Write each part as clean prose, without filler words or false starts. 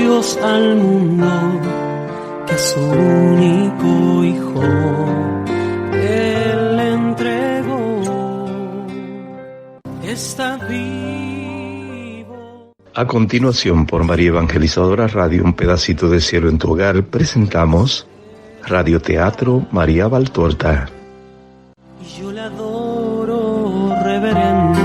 Dios al mundo, que a su único Hijo Él le entregó. Está vivo. A continuación, por María Evangelizadora Radio, un pedacito de cielo en tu hogar, presentamos Radioteatro María Valtorta. Y yo la adoro, reverente.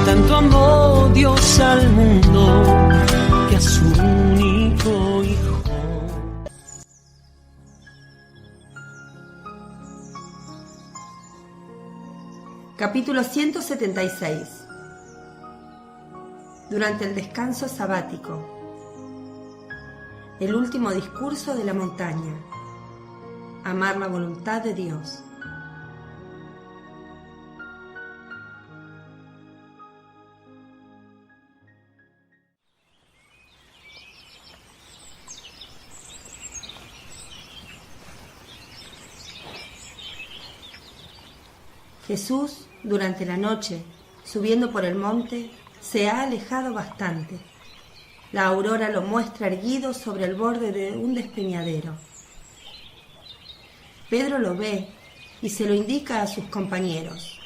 Tanto amó Dios al mundo, que a su único Hijo. Capítulo 176. Durante el descanso sabático. El último discurso de la montaña. Amar la voluntad de Dios. Jesús, durante la noche, subiendo por el monte, se ha alejado bastante. La aurora lo muestra erguido sobre el borde de un despeñadero. Pedro lo ve y se lo indica a sus compañeros.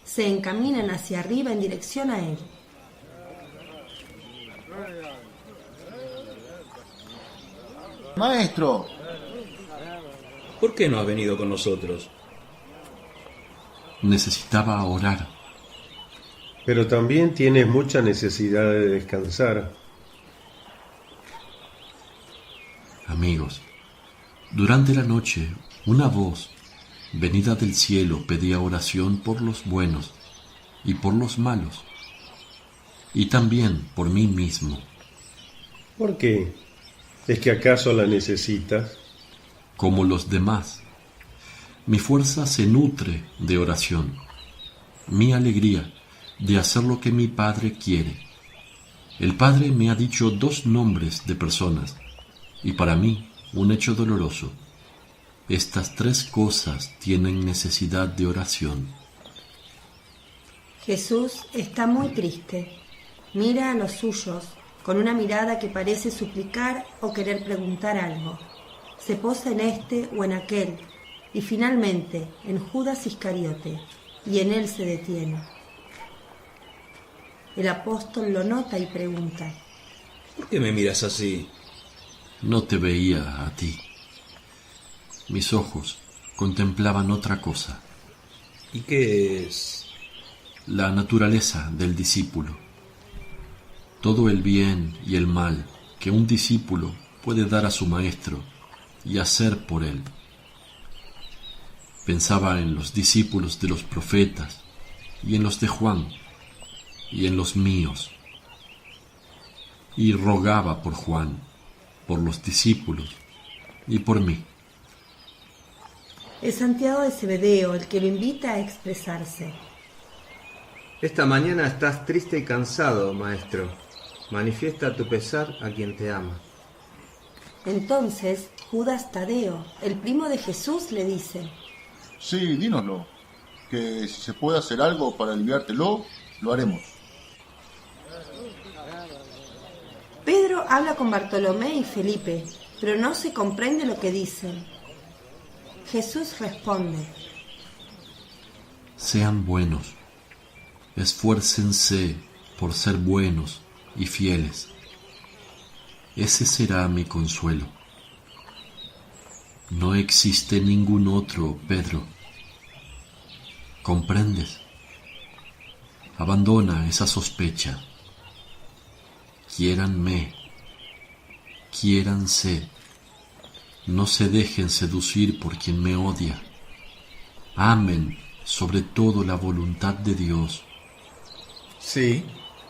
Se encaminan hacia arriba en dirección a él. Maestro, ¿por qué no has venido con nosotros? Necesitaba orar. Pero también tienes mucha necesidad de descansar. Amigos, durante la noche una voz venida del cielo pedía oración por los buenos y por los malos, y también por mí mismo. ¿Por qué? ¿Es que acaso la necesitas? Como los demás. Mi fuerza se nutre de oración, mi alegría de hacer lo que mi Padre quiere. El Padre me ha dicho 2 nombres de personas, y para mí un hecho doloroso. Estas 3 cosas tienen necesidad de oración. Jesús está muy triste. Mira a los suyos con una mirada que parece suplicar o querer preguntar algo. Se posa en este o en aquel, y finalmente en Judas Iscariote, y en él se detiene. El apóstol lo nota y pregunta: ¿Por qué me miras así? No te veía a ti. Mis ojos contemplaban otra cosa. ¿Y qué es? La naturaleza del discípulo. Todo el bien y el mal que un discípulo puede dar a su maestro y hacer por él. Pensaba en los discípulos de los profetas, y en los de Juan, y en los míos. Y rogaba por Juan, por los discípulos, y por mí. Es Santiago de Zebedeo el que lo invita a expresarse. Esta mañana estás triste y cansado, maestro. Manifiesta tu pesar a quien te ama. Entonces Judas Tadeo, el primo de Jesús, le dice: sí, dínoslo, que si se puede hacer algo para aliviártelo, lo haremos. Pedro habla con Bartolomé y Felipe, pero no se comprende lo que dicen. Jesús responde: sean buenos, esfuércense por ser buenos y fieles. Ese será mi consuelo. No existe ningún otro, Pedro. ¿Comprendes? Abandona esa sospecha. Quiéranme, quiéranse. No se dejen seducir por quien me odia. Amen sobre todo la voluntad de Dios. Sí,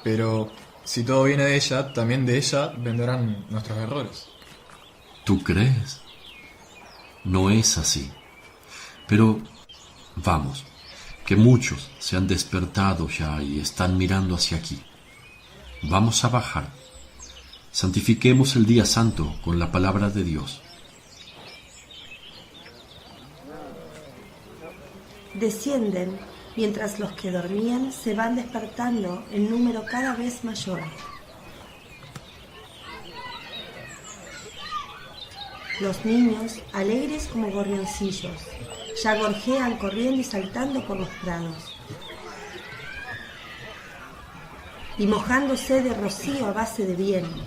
pero si todo viene de ella, también de ella vendrán nuestros errores. ¿Tú crees? No es así. Pero vamos, que muchos se han despertado ya y están mirando hacia aquí. Vamos a bajar. Santifiquemos el día santo con la palabra de Dios. Descienden mientras los que dormían se van despertando en número cada vez mayor. Los niños, alegres como gorrioncillos, ya gorjean corriendo y saltando por los prados. Y mojándose de rocío a base de viento.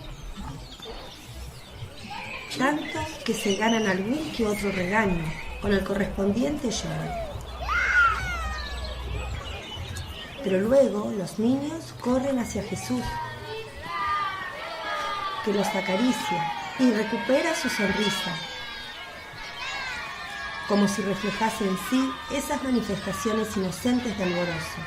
Tanto que se ganan algún que otro regaño, con el correspondiente lloro. Pero luego los niños corren hacia Jesús, que los acaricia y recupera su sonrisa, como si reflejase en sí esas manifestaciones inocentes de alborozo.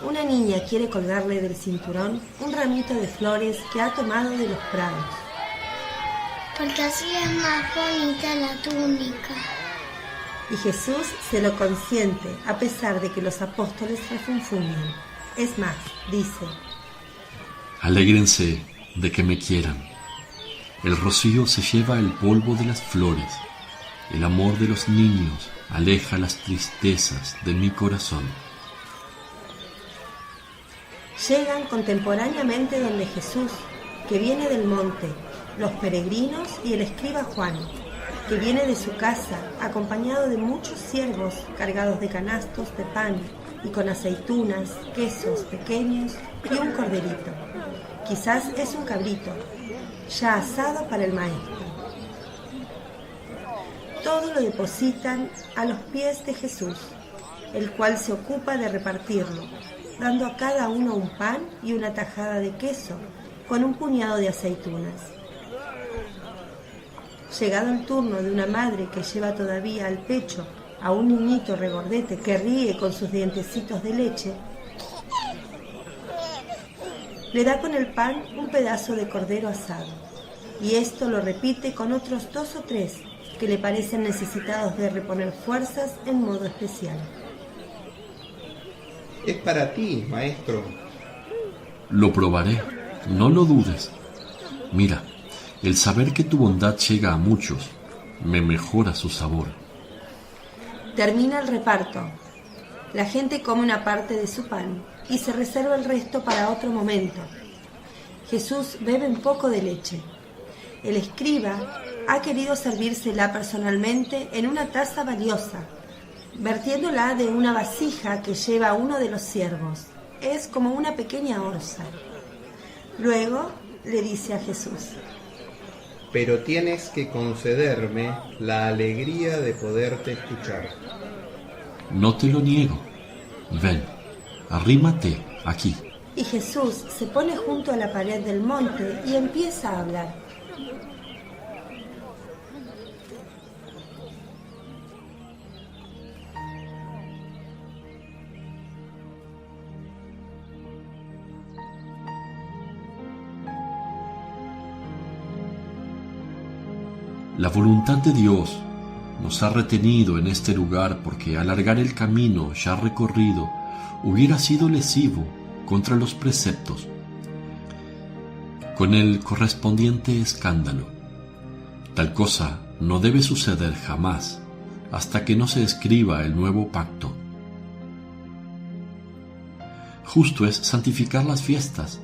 Una niña quiere colgarle del cinturón un ramito de flores que ha tomado de los prados. Porque así es más bonita la túnica. Y Jesús se lo consiente, a pesar de que los apóstoles refunfuñan. Es más, dice: Alégrense de que me quieran. El rocío se lleva el polvo de las flores. El amor de los niños aleja las tristezas de mi corazón. Llegan contemporáneamente donde Jesús, que viene del monte, los peregrinos y el escriba Juan, que viene de su casa, acompañado de muchos siervos cargados de canastos de pan y con aceitunas, quesos pequeños y un corderito. Quizás es un cabrito, ya asado para el maestro. Todo lo depositan a los pies de Jesús, el cual se ocupa de repartirlo, dando a cada uno un pan y una tajada de queso con un puñado de aceitunas. Llegado el turno de una madre que lleva todavía al pecho a un niñito regordete que ríe con sus dientecitos de leche, le da con el pan un pedazo de cordero asado, y esto lo repite con otros 2 o 3 que le parecen necesitados de reponer fuerzas en modo especial. Es para ti, maestro. Lo probaré, no lo dudes. Mira, el saber que tu bondad llega a muchos me mejora su sabor. Termina el reparto. La gente come una parte de su pan y se reserva el resto para otro momento. Jesús bebe un poco de leche. El escriba ha querido servírsela personalmente en una taza valiosa, vertiéndola de una vasija que lleva uno de los siervos. Es como una pequeña orza. Luego le dice a Jesús: pero tienes que concederme la alegría de poderte escuchar. No te lo niego. Ven, arrímate aquí. Y Jesús se pone junto a la pared del monte y empieza a hablar. La voluntad de Dios nos ha retenido en este lugar porque alargar el camino ya recorrido hubiera sido lesivo contra los preceptos, con el correspondiente escándalo. Tal cosa no debe suceder jamás hasta que no se escriba el nuevo pacto. Justo es santificar las fiestas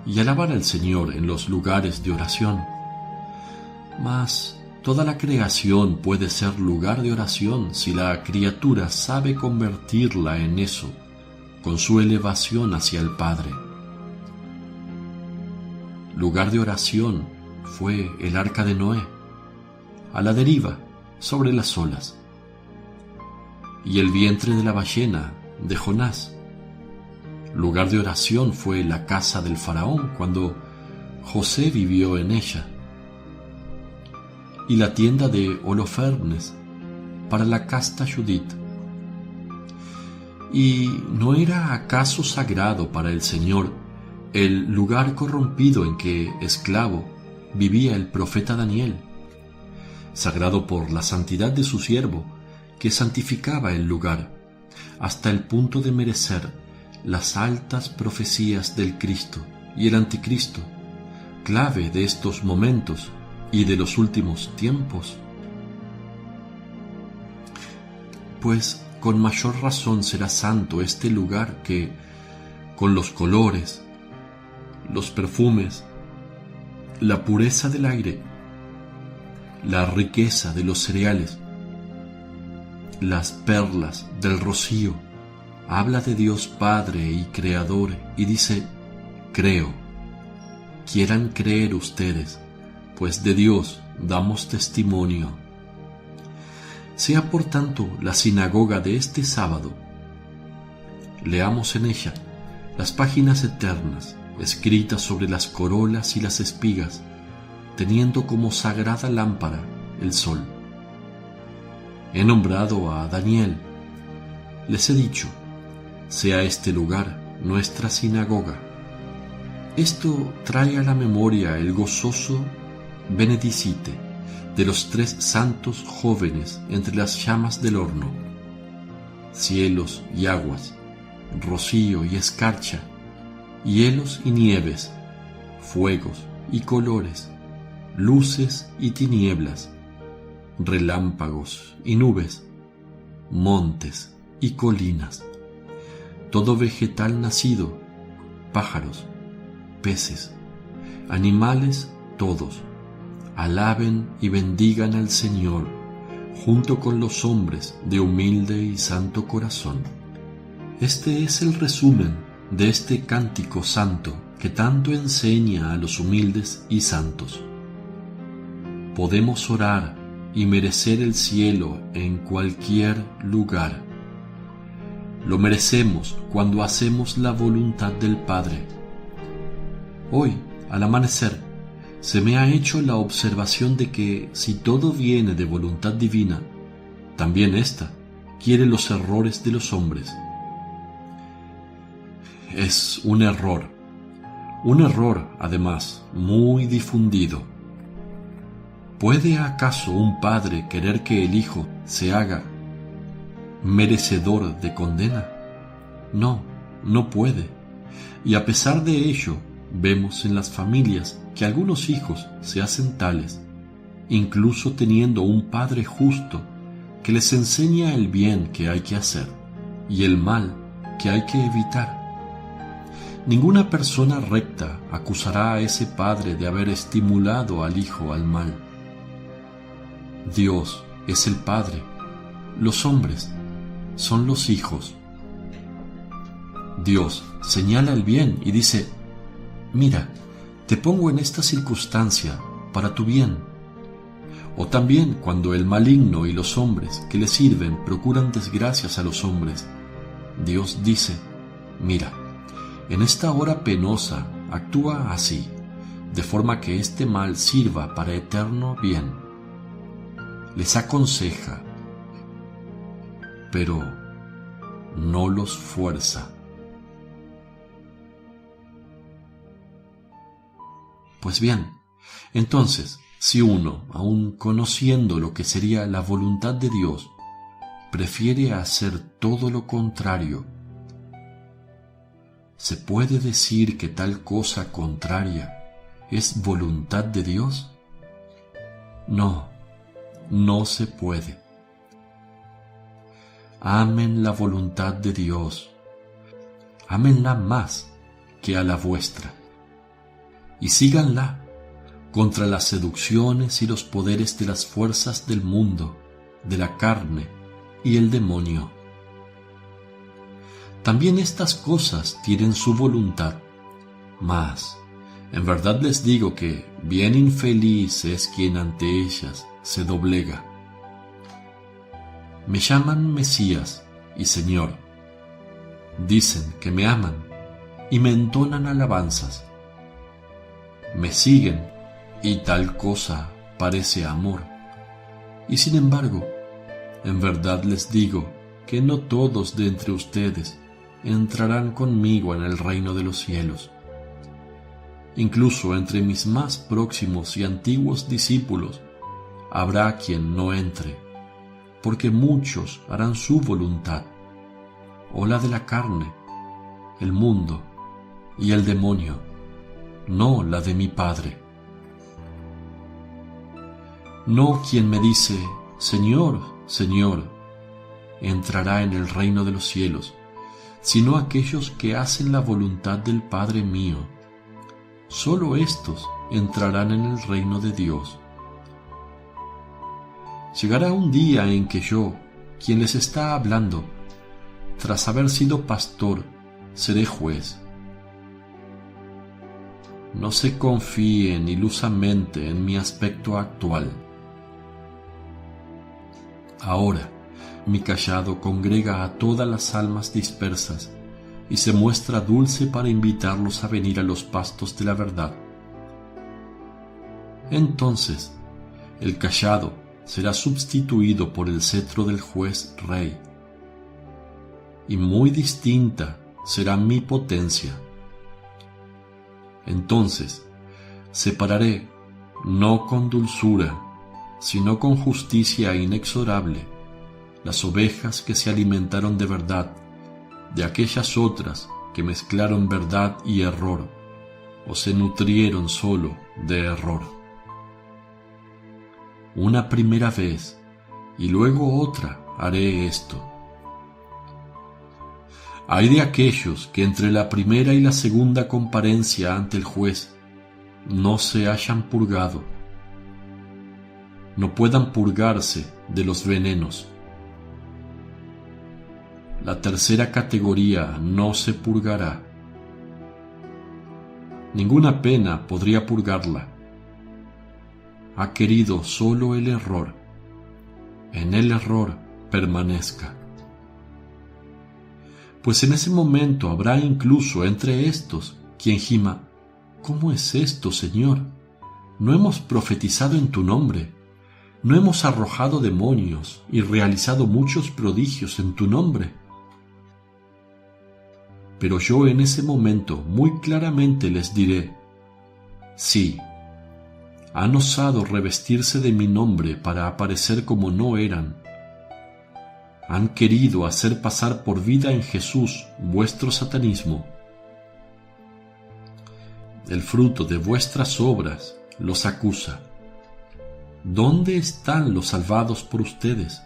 y alabar al Señor en los lugares de oración. Mas toda la creación puede ser lugar de oración si la criatura sabe convertirla en eso, con su elevación hacia el Padre. Lugar de oración fue el arca de Noé, a la deriva, sobre las olas, y el vientre de la ballena de Jonás. Lugar de oración fue la casa del faraón cuando José vivió en ella, y la tienda de Holofernes para la casta Judith. ¿Y no era acaso sagrado para el Señor el lugar corrompido en que, esclavo, vivía el profeta Daniel? Sagrado por la santidad de su siervo, que santificaba el lugar, hasta el punto de merecer las altas profecías del Cristo y el Anticristo, clave de estos momentos y de los últimos tiempos? Pues con mayor razón será santo este lugar que, con los colores, los perfumes, la pureza del aire, la riqueza de los cereales, las perlas del rocío, habla de Dios Padre y Creador y dice: creo. Quieran creer ustedes, pues de Dios damos testimonio. Sea por tanto la sinagoga de este sábado. Leamos en ella las páginas eternas escritas sobre las corolas y las espigas, teniendo como sagrada lámpara el sol. He nombrado a Daniel. Les he dicho: sea este lugar nuestra sinagoga. Esto trae a la memoria el gozoso benedicite de los 3 santos jóvenes entre las llamas del horno. Cielos y aguas, rocío y escarcha, hielos y nieves, fuegos y colores, luces y tinieblas, relámpagos y nubes, montes y colinas, todo vegetal nacido, pájaros, peces, animales todos, alaben y bendigan al Señor, junto con los hombres de humilde y santo corazón. Este es el resumen de este cántico santo que tanto enseña a los humildes y santos. Podemos orar y merecer el cielo en cualquier lugar. Lo merecemos cuando hacemos la voluntad del Padre. Hoy, al amanecer, se me ha hecho la observación de que si todo viene de voluntad divina, también ésta quiere los errores de los hombres. Es un error además muy difundido. ¿Puede acaso un padre querer que el hijo se haga merecedor de condena? No, no puede. Y a pesar de ello, vemos en las familias que algunos hijos se hacen tales, incluso teniendo un padre justo que les enseña el bien que hay que hacer y el mal que hay que evitar. Ninguna persona recta acusará a ese padre de haber estimulado al hijo al mal. Dios es el Padre, los hombres son los hijos. Dios señala el bien y dice: mira, te pongo en esta circunstancia para tu bien. O también cuando el maligno y los hombres que le sirven procuran desgracias a los hombres, Dios dice: mira, en esta hora penosa actúa así, de forma que este mal sirva para eterno bien. Les aconseja, pero no los fuerza. Pues bien, entonces, si uno, aun conociendo lo que sería la voluntad de Dios, prefiere hacer todo lo contrario, ¿se puede decir que tal cosa contraria es voluntad de Dios? No, no se puede. Amen la voluntad de Dios, ámenla más que a la vuestra, y síganla contra las seducciones y los poderes de las fuerzas del mundo, de la carne y el demonio. También estas cosas tienen su voluntad, mas en verdad les digo que bien infeliz es quien ante ellas se doblega. Me llaman Mesías y Señor. Dicen que me aman y me entonan alabanzas. Me siguen y tal cosa parece amor. Y sin embargo, en verdad les digo que no todos de entre ustedes entrarán conmigo en el reino de los cielos. Incluso entre mis más próximos y antiguos discípulos habrá quien no entre, porque muchos harán su voluntad, o la de la carne, el mundo y el demonio, no la de mi Padre. No quien me dice, Señor, Señor, entrará en el reino de los cielos, sino aquellos que hacen la voluntad del Padre mío. Solo estos entrarán en el reino de Dios. Llegará un día en que yo, quien les está hablando, tras haber sido pastor, seré juez. No se confíen ilusamente en mi aspecto actual. Ahora, mi cayado congrega a todas las almas dispersas y se muestra dulce para invitarlos a venir a los pastos de la verdad. Entonces, el cayado será sustituido por el cetro del juez rey, y muy distinta será mi potencia. Entonces, separaré, no con dulzura, sino con justicia inexorable, las ovejas que se alimentaron de verdad, de aquellas otras que mezclaron verdad y error, o se nutrieron solo de error. Una primera vez, y luego otra, haré esto. Hay de aquellos que entre la primera y la segunda comparencia ante el juez no se hayan purgado, no puedan purgarse de los venenos. La tercera categoría no se purgará. Ninguna pena podría purgarla. Ha querido solo el error. En el error permanezca. Pues en ese momento habrá incluso entre estos quien gima: ¿cómo es esto, Señor? No hemos profetizado en tu nombre, no hemos arrojado demonios y realizado muchos prodigios en tu nombre. Pero yo en ese momento muy claramente les diré: sí, han osado revestirse de mi nombre para aparecer como no eran. Han querido hacer pasar por vida en Jesús vuestro satanismo. El fruto de vuestras obras los acusa. ¿Dónde están los salvados por ustedes?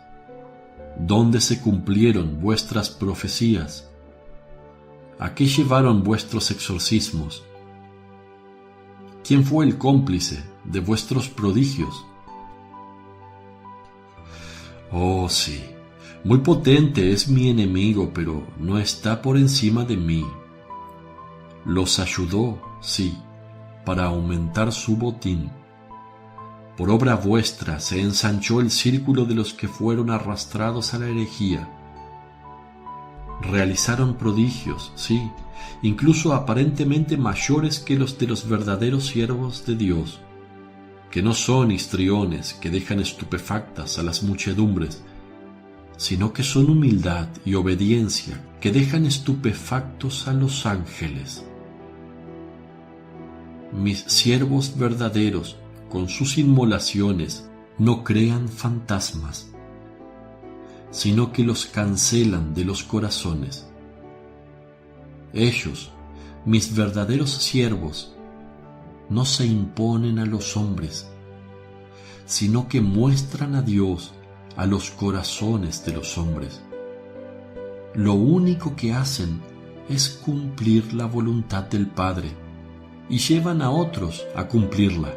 ¿Dónde se cumplieron vuestras profecías? ¿A qué llevaron vuestros exorcismos? ¿Quién fue el cómplice de vuestros prodigios? Oh, sí, muy potente es mi enemigo, pero no está por encima de mí. Los ayudó, sí, para aumentar su botín. Por obra vuestra se ensanchó el círculo de los que fueron arrastrados a la herejía. Realizaron prodigios, sí, incluso aparentemente mayores que los de los verdaderos siervos de Dios, que no son histriones que dejan estupefactas a las muchedumbres, sino que son humildad y obediencia que dejan estupefactos a los ángeles. Mis siervos verdaderos, con sus inmolaciones, no crean fantasmas, sino que los cancelan de los corazones. Ellos, mis verdaderos siervos, no se imponen a los hombres, sino que muestran a Dios a los corazones de los hombres. Lo único que hacen es cumplir la voluntad del Padre y llevan a otros a cumplirla,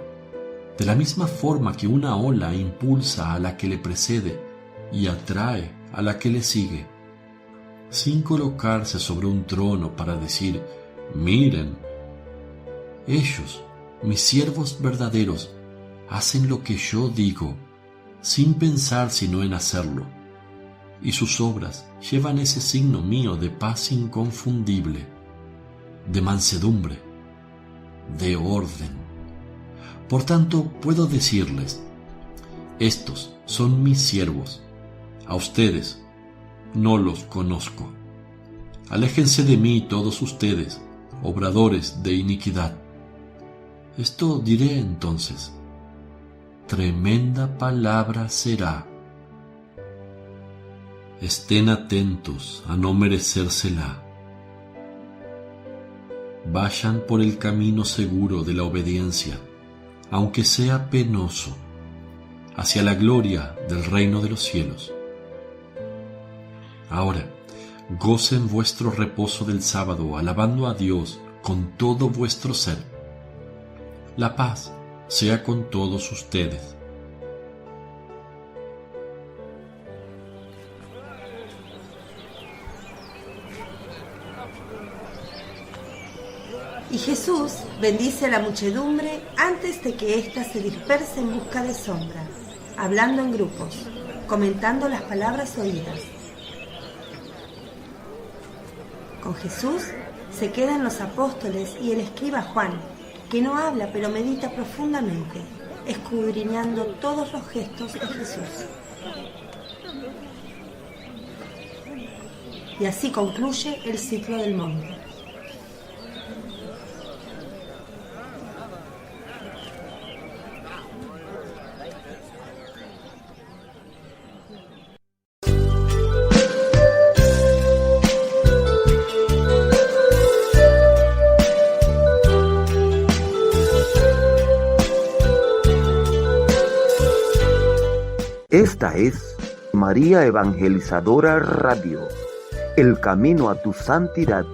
de la misma forma que una ola impulsa a la que le precede y atrae a la que le sigue, sin colocarse sobre un trono para decir: miren. Ellos, mis siervos verdaderos, hacen lo que yo digo, sin pensar sino en hacerlo, y sus obras llevan ese signo mío de paz inconfundible, de mansedumbre, de orden. Por tanto, puedo decirles: estos son mis siervos. A ustedes no los conozco. Aléjense de mí todos ustedes, obradores de iniquidad. Esto diré entonces: tremenda palabra será. Estén atentos a no merecérsela. vayan por el camino seguro de la obediencia, aunque sea penoso, hacia la gloria del reino de los cielos. Ahora, gocen vuestro reposo del sábado, alabando a Dios con todo vuestro ser. La paz sea con todos ustedes. Y Jesús bendice a la muchedumbre antes de que ésta se disperse en busca de sombra, hablando en grupos, comentando las palabras oídas. Con Jesús se quedan los apóstoles y el escriba Juan, que no habla pero medita profundamente, escudriñando todos los gestos de Jesús. Y así concluye el ciclo del monte. Esta es María Evangelizadora Radio, el camino a tu santidad,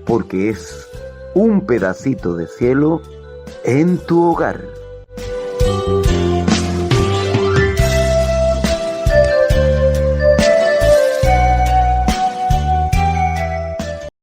porque es un pedacito de cielo en tu hogar.